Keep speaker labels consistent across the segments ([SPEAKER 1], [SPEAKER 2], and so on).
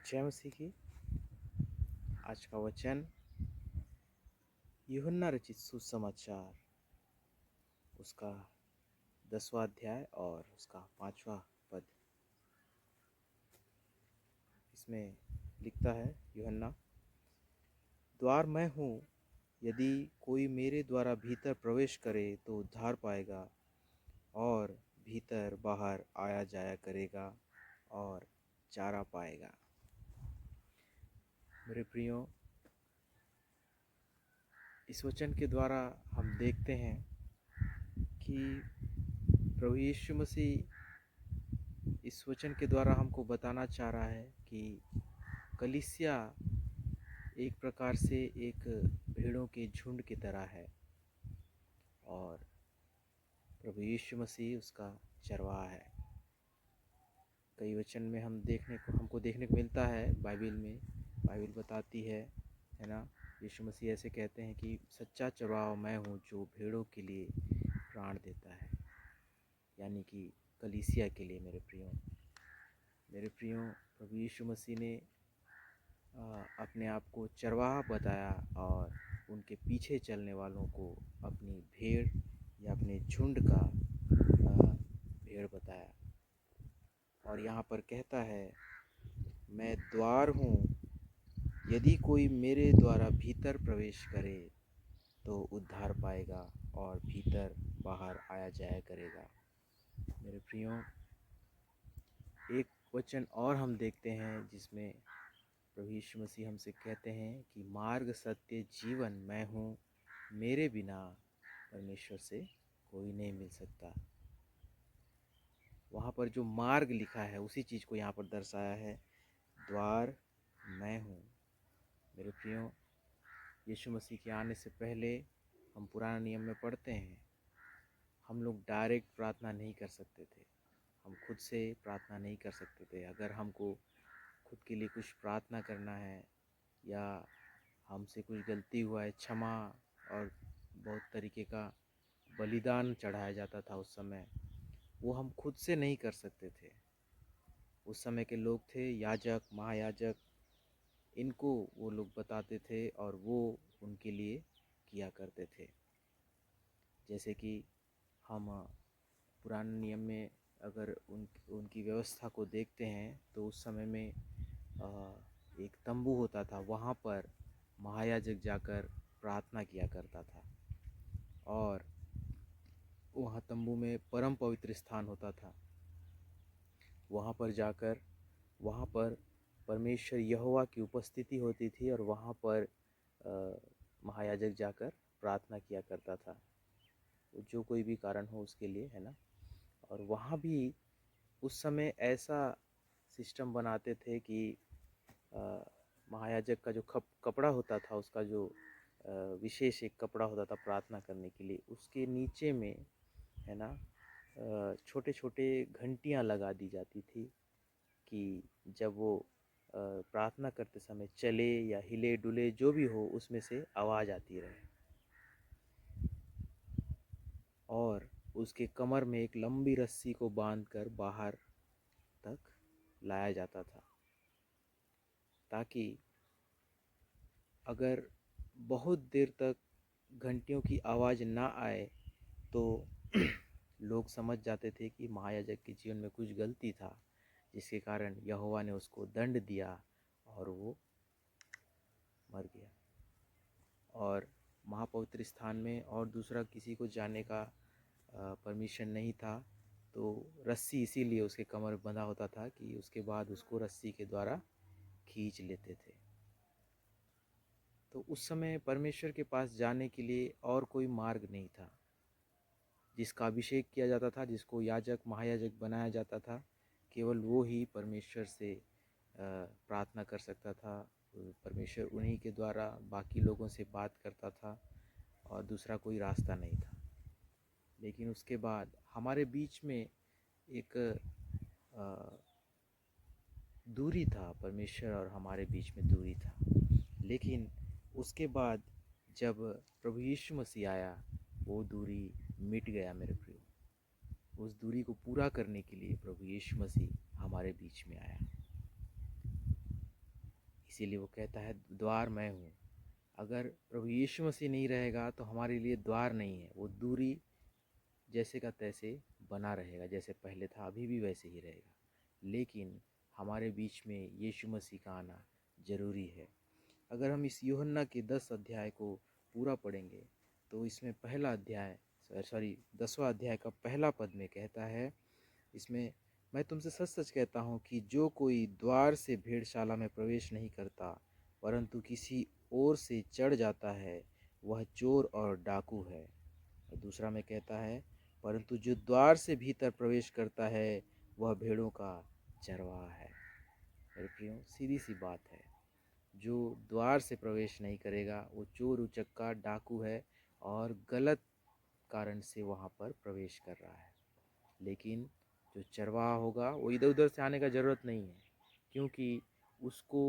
[SPEAKER 1] जय मसीह की। आज का वचन यूहन्ना रचित सुसमाचार उसका 10वां अध्याय और उसका 5वां पद। इसमें लिखता है यूहन्ना, द्वार मैं हूँ, यदि कोई मेरे द्वारा भीतर प्रवेश करे तो उद्धार पाएगा और भीतर बाहर आया जाया करेगा और चारा पाएगा। मेरे प्रियो, इस वचन के द्वारा हम देखते हैं कि प्रभु यीशु मसीह इस वचन के द्वारा हमको बताना चाह रहा है कि कलीसिया एक प्रकार से एक भेड़ों के झुंड की तरह है और प्रभु यीशु मसीह उसका चरवाहा है। कई वचन में हमको देखने को मिलता है, बाइबल बताती है ना। यीशु मसीह ऐसे कहते हैं कि सच्चा चरवाहा मैं हूँ जो भेड़ों के लिए प्राण देता है, यानी कि कलीसिया के लिए। मेरे प्रियो, प्रभु यीशु मसीह ने अपने आप को चरवाहा बताया और उनके पीछे चलने वालों को अपनी भेड़ या अपने झुंड का भेड़ बताया। और यहाँ पर कहता है, मैं द्वार हूँ, यदि कोई मेरे द्वारा भीतर प्रवेश करे तो उद्धार पाएगा और भीतर बाहर आया जाया करेगा। मेरे प्रियो, एक वचन और हम देखते हैं जिसमें प्रभु यीशु मसीह हमसे कहते हैं कि मार्ग सत्य जीवन मैं हूँ, मेरे बिना परमेश्वर से कोई नहीं मिल सकता। वहाँ पर जो मार्ग लिखा है उसी चीज़ को यहाँ पर दर्शाया है, द्वार मैं हूँ। मेरे प्रियो, यीशु मसीह के आने से पहले हम पुराने नियम में पढ़ते हैं, हम लोग डायरेक्ट प्रार्थना नहीं कर सकते थे, हम खुद से प्रार्थना नहीं कर सकते थे। अगर हमको खुद के लिए कुछ प्रार्थना करना है या हमसे कुछ गलती हुआ है, क्षमा और बहुत तरीके का बलिदान चढ़ाया जाता था उस समय, वो हम खुद से नहीं कर सकते थे। उस समय के लोग थे याजक, महायाजक, इनको वो लोग बताते थे और वो उनके लिए किया करते थे। जैसे कि हम पुराने नियम में अगर उनकी व्यवस्था को देखते हैं तो उस समय में एक तंबू होता था, वहाँ पर महायाजक जाकर प्रार्थना किया करता था और वहाँ तंबू में परम पवित्र स्थान होता था। वहाँ पर परमेश्वर यहोवा की उपस्थिति होती थी और वहाँ पर महायाजक जाकर प्रार्थना किया करता था, जो कोई भी कारण हो उसके लिए, है ना। और वहाँ भी उस समय ऐसा सिस्टम बनाते थे कि महायाजक का जो कपड़ा होता था, उसका जो विशेष एक कपड़ा होता था प्रार्थना करने के लिए, उसके नीचे में, है ना, छोटे छोटे घंटियाँ लगा दी जाती थी कि जब वो प्रार्थना करते समय चले या हिले डुले, जो भी हो, उसमें से आवाज़ आती रहे। और उसके कमर में एक लंबी रस्सी को बांधकर बाहर तक लाया जाता था, ताकि अगर बहुत देर तक घंटियों की आवाज़ ना आए तो लोग समझ जाते थे कि महायाजक के जीवन में कुछ गलती था, जिसके कारण यहोवा ने उसको दंड दिया और वो मर गया। और महापवित्र स्थान में और दूसरा किसी को जाने का परमिशन नहीं था, तो रस्सी इसीलिए उसके कमर बंधा होता था कि उसके बाद उसको रस्सी के द्वारा खींच लेते थे। तो उस समय परमेश्वर के पास जाने के लिए और कोई मार्ग नहीं था। जिसका अभिषेक किया जाता था, जिसको याजक महायाजक बनाया जाता था, केवल वो ही परमेश्वर से प्रार्थना कर सकता था। परमेश्वर उन्हीं के द्वारा बाकी लोगों से बात करता था और दूसरा कोई रास्ता नहीं था। लेकिन उसके बाद हमारे बीच में एक दूरी था, परमेश्वर और हमारे बीच में दूरी था। लेकिन उसके बाद जब प्रभु यीशु मसीह आया, वो दूरी मिट गया। मेरे प्रियो, उस दूरी को पूरा करने के लिए प्रभु यीशु मसीह हमारे बीच में आया। इसीलिए वो कहता है द्वार मैं हूँ। अगर प्रभु यीशु मसीह नहीं रहेगा तो हमारे लिए द्वार नहीं है, वो दूरी जैसे का तैसे बना रहेगा, जैसे पहले था अभी भी वैसे ही रहेगा। लेकिन हमारे बीच में यीशु मसीह का आना ज़रूरी है। अगर हम इस यूहन्ना के 10 अध्याय को पूरा पढ़ेंगे तो इसमें पहला अध्याय 10वां अध्याय का पहला पद में कहता है, इसमें मैं तुमसे सच सच कहता हूँ कि जो कोई द्वार से भेड़शाला में प्रवेश नहीं करता परंतु किसी और से चढ़ जाता है वह चोर और डाकू है। और दूसरा में कहता है, परंतु जो द्वार से भीतर प्रवेश करता है वह भेड़ों का चरवाहा है। मेरे प्रियो, सीधी सी बात है, जो द्वार से प्रवेश नहीं करेगा वो चोर उचक्का डाकू है और गलत कारण से वहाँ पर प्रवेश कर रहा है। लेकिन जो चरवाहा होगा वो इधर उधर से आने का ज़रूरत नहीं है, क्योंकि उसको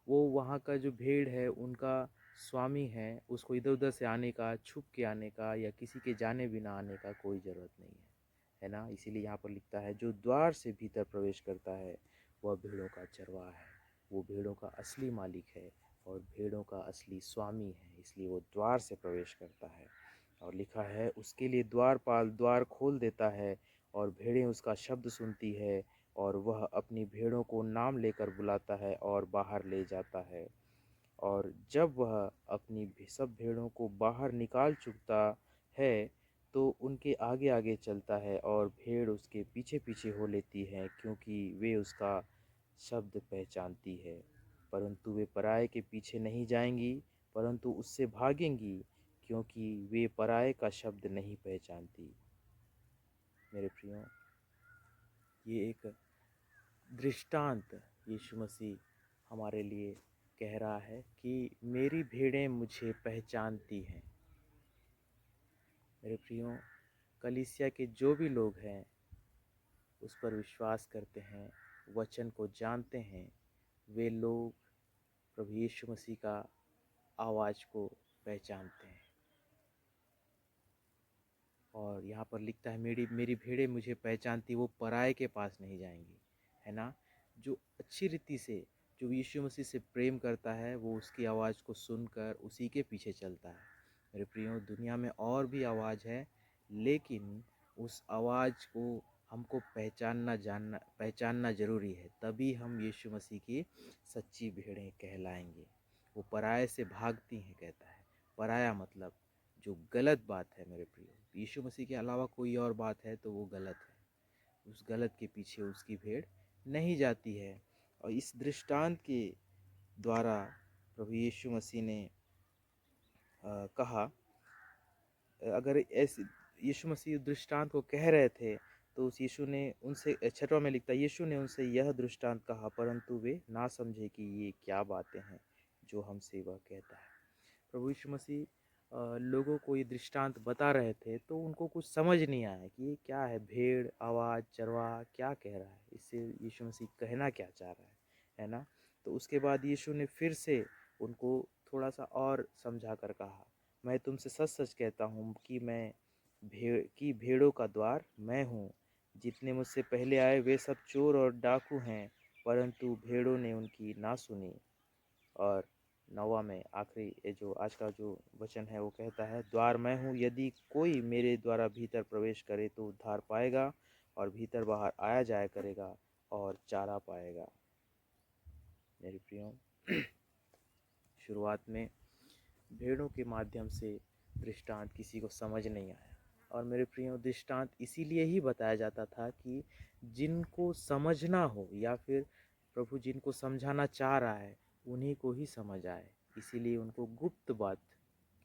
[SPEAKER 1] वो वहाँ का जो भेड़ है उनका स्वामी है, उसको इधर उधर से आने का, छुप के आने का या किसी के जाने बिना आने का कोई ज़रूरत नहीं है ना। इसीलिए यहाँ पर लिखता है जो द्वार से भीतर प्रवेश करता है वह भेड़ों का चरवाहा है, वो भेड़ों का असली मालिक है और भेड़ों का असली स्वामी है, इसलिए वो द्वार से प्रवेश करता है। और लिखा है उसके लिए द्वारपाल द्वार खोल देता है और भेड़ें उसका शब्द सुनती है और वह अपनी भेड़ों को नाम लेकर बुलाता है और बाहर ले जाता है। और जब वह अपनी सब भेड़ों को बाहर निकाल चुकता है तो उनके आगे आगे चलता है और भेड़ उसके पीछे पीछे हो लेती हैं, क्योंकि वे उसका शब्द पहचानती है। परंतु वे पराये के पीछे नहीं जाएंगी परंतु उससे भागेंगी, क्योंकि वे पराये का शब्द नहीं पहचानती। मेरे प्रियो, ये एक दृष्टांत यीशु मसीह हमारे लिए कह रहा है कि मेरी भेड़ें मुझे पहचानती हैं। मेरे प्रियो, कलीसिया के जो भी लोग हैं उस पर विश्वास करते हैं, वचन को जानते हैं, वे लोग प्रभु यीशु मसीह का आवाज़ को पहचानते हैं। और यहाँ पर लिखता है मेरी मेरी भेड़ें मुझे पहचानती, वो पराये के पास नहीं जाएंगी, है ना। जो अच्छी रीति से, जो यीशु मसीह से प्रेम करता है, वो उसकी आवाज़ को सुनकर उसी के पीछे चलता है। मेरे प्रियो, दुनिया में और भी आवाज़ है, लेकिन उस आवाज़ को हमको पहचानना ज़रूरी है, तभी हम यीशु मसीह की सच्ची भेड़ें कहलाएंगे। वो पराये से भागती हैं, कहता है। पराया मतलब जो गलत बात है। मेरे प्रियो, यीशु मसीह के अलावा कोई और बात है तो वो गलत है, उस गलत के पीछे उसकी भेड़ नहीं जाती है। और इस दृष्टांत के द्वारा प्रभु यीशु मसीह ने कहा, अगर ऐसे यीशु मसीह दृष्टांत को कह रहे थे तो उस यीशु ने उनसे 6वां में लिखता है, यीशु ने उनसे यह दृष्टांत कहा परंतु वे ना समझे कि ये क्या बातें हैं जो हमसे वह कहता है। प्रभु यीशु मसीह लोगों को ये दृष्टांत बता रहे थे तो उनको कुछ समझ नहीं आया कि ये क्या है, भेड़, आवाज़, चरवाहा क्या कह रहा है, इससे यीशु मसीह कहना क्या चाह रहा है ना। तो उसके बाद यीशु ने फिर से उनको थोड़ा सा और समझा कर कहा, मैं तुमसे सच सच कहता हूँ कि भेड़ों का द्वार मैं हूँ। जितने मुझसे पहले आए वे सब चोर और डाकू हैं, परंतु भेड़ों ने उनकी ना सुनी। और 9वां में आखिरी ये जो आज का जो वचन है वो कहता है, द्वार मैं हूँ, यदि कोई मेरे द्वारा भीतर प्रवेश करे तो उद्धार पाएगा और भीतर बाहर आया जाया करेगा और चारा पाएगा। मेरे प्रियो, शुरुआत में भेड़ों के माध्यम से दृष्टांत किसी को समझ नहीं आया। और मेरे प्रियो, दृष्टांत इसीलिए ही बताया जाता था कि जिनको समझना हो या फिर प्रभु जिनको समझाना चाह रहा है उन्हीं को ही समझ आए, इसीलिए उनको गुप्त बात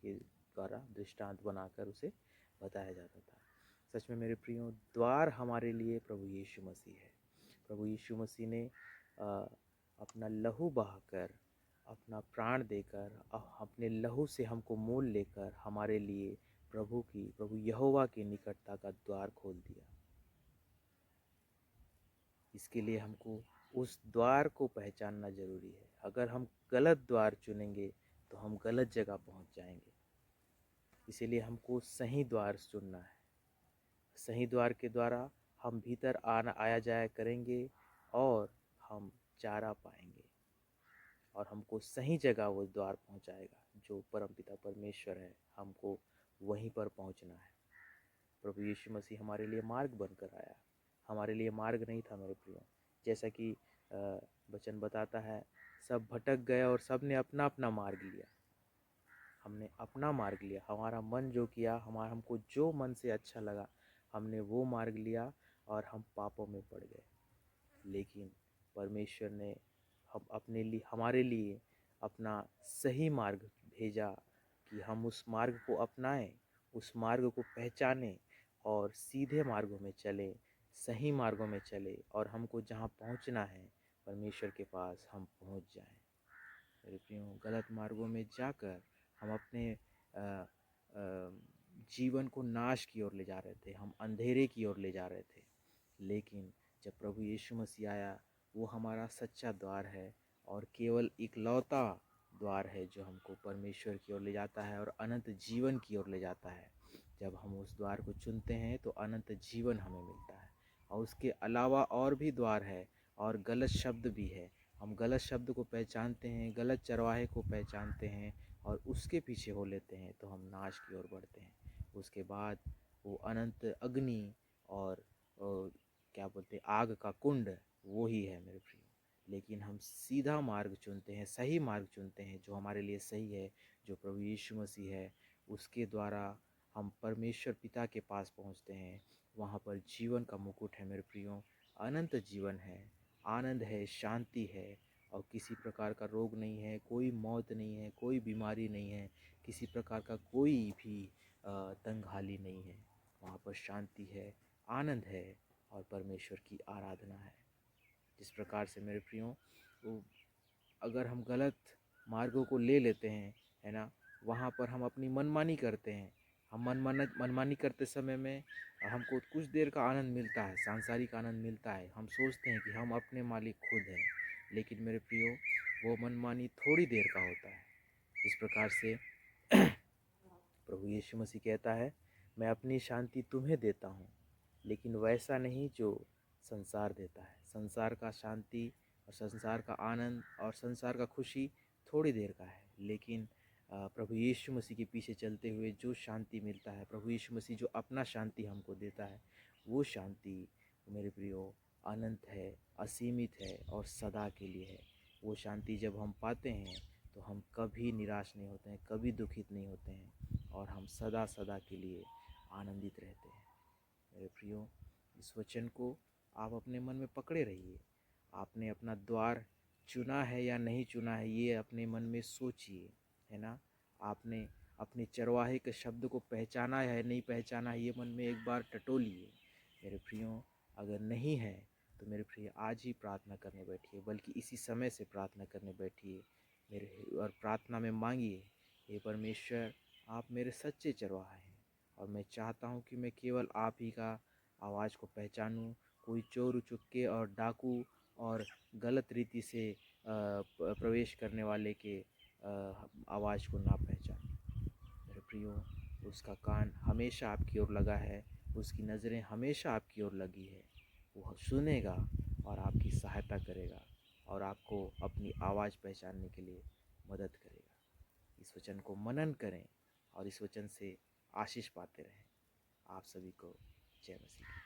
[SPEAKER 1] के द्वारा दृष्टांत बनाकर उसे बताया जाता था। सच में मेरे प्रियो, द्वार हमारे लिए प्रभु यीशु मसीह है। प्रभु यीशु मसीह ने अपना लहू बहाकर, अपना प्राण देकर, अपने लहू से हमको मोल लेकर हमारे लिए प्रभु यहोवा की निकटता का द्वार खोल दिया। इसके लिए हमको उस द्वार को पहचानना ज़रूरी है। अगर हम गलत द्वार चुनेंगे तो हम गलत जगह पहुंच जाएंगे। इसीलिए हमको सही द्वार चुनना है। सही द्वार के द्वारा हम भीतर आया जाया करेंगे और हम चारा पाएंगे। और हमको सही जगह वो द्वार पहुंचाएगा। जो परमपिता परमेश्वर है, हमको वहीं पर पहुंचना है। प्रभु यीशु मसीह हमारे लिए मार्ग बनकर आया, हमारे लिए मार्ग नहीं था मेरे प्रियो। जैसा कि वचन बताता है, सब भटक गए और सब ने अपना अपना मार्ग लिया। हमने अपना मार्ग लिया, हमारा मन जो किया, हमको जो मन से अच्छा लगा, हमने वो मार्ग लिया और हम पापों में पड़ गए। लेकिन परमेश्वर ने हमारे लिए अपना सही मार्ग भेजा कि हम उस मार्ग को अपनाएं, उस मार्ग को पहचानें और सीधे मार्गों में चलें, सही मार्गों में चलें और हमको जहाँ पहुँचना है परमेश्वर के पास हम पहुँच जाएं। मेरे प्रियो, गलत मार्गों में जाकर हम अपने जीवन को नाश की ओर ले जा रहे थे, हम अंधेरे की ओर ले जा रहे थे। लेकिन जब प्रभु यीशु मसीह आया, वो हमारा सच्चा द्वार है और केवल इकलौता द्वार है जो हमको परमेश्वर की ओर ले जाता है और अनंत जीवन की ओर ले जाता है। जब हम उस द्वार को चुनते हैं तो अनंत जीवन हमें मिलता है। और उसके अलावा और भी द्वार है और गलत शब्द भी है। हम गलत शब्द को पहचानते हैं, गलत चरवाहे को पहचानते हैं और उसके पीछे हो लेते हैं तो हम नाश की ओर बढ़ते हैं। उसके बाद वो अनंत अग्नि और क्या बोलते हैं, आग का कुंड, वो ही है मेरे प्रियो। लेकिन हम सीधा मार्ग चुनते हैं, सही मार्ग चुनते हैं जो हमारे लिए सही है, जो प्रभु यीशु मसीह है। उसके द्वारा हम परमेश्वर पिता के पास पहुंचते हैं। वहाँ पर जीवन का मुकुट है मेरे प्रियो, अनंत जीवन है, आनंद है, शांति है और किसी प्रकार का रोग नहीं है, कोई मौत नहीं है, कोई बीमारी नहीं है, किसी प्रकार का कोई भी तंगहाली नहीं है। वहाँ पर शांति है, आनंद है और परमेश्वर की आराधना है। जिस प्रकार से मेरे प्रियो, वो अगर हम गलत मार्गों को ले लेते हैं, है ना, वहाँ पर हम अपनी मनमानी करते हैं। हम मनमानी करते समय में हमको कुछ देर का आनंद मिलता है, सांसारिक आनंद मिलता है। हम सोचते हैं कि हम अपने मालिक खुद हैं। लेकिन मेरे प्रियो, वो मनमानी थोड़ी देर का होता है। इस प्रकार से प्रभु यीशु मसीह कहता है, मैं अपनी शांति तुम्हें देता हूँ, लेकिन वैसा नहीं जो संसार देता है। संसार का शांति और संसार का आनंद और संसार का खुशी थोड़ी देर का है, लेकिन प्रभु यीशु मसीह के पीछे चलते हुए जो शांति मिलता है, प्रभु यीशु मसीह जो अपना शांति हमको देता है, वो शांति मेरे प्रियो अनंत है, असीमित है और सदा के लिए है। वो शांति जब हम पाते हैं तो हम कभी निराश नहीं होते हैं, कभी दुखित नहीं होते हैं और हम सदा सदा के लिए आनंदित रहते हैं। मेरे प्रियो, इस वचन को आप अपने मन में पकड़े रहिए। आपने अपना द्वार चुना है या नहीं चुना है, ये अपने मन में सोचिए, है ना। आपने अपने चरवाहे के शब्द को पहचाना है नहीं पहचाना है, ये मन में एक बार टटोलिए। मेरे प्रियो, अगर नहीं है तो मेरे प्रिय आज ही प्रार्थना करने बैठिए, बल्कि इसी समय से प्रार्थना करने बैठिए मेरे, और प्रार्थना में मांगिए, हे परमेश्वर, आप मेरे सच्चे चरवाहे हैं और मैं चाहता हूँ कि मैं केवल आप ही का आवाज़ को पहचानूँ। कोई चोर उचक्के और डाकू और गलत रीति से प्रवेश करने वाले के आवाज़ को ना पहचानूँ। मेरे प्रियो, उसका कान हमेशा आपकी ओर लगा है, उसकी नज़रें हमेशा आपकी ओर लगी है। वो सुनेगा और आपकी सहायता करेगा और आपको अपनी आवाज़ पहचानने के लिए मदद करेगा। इस वचन को मनन करें और इस वचन से आशीष पाते रहें। आप सभी को जय मसीह।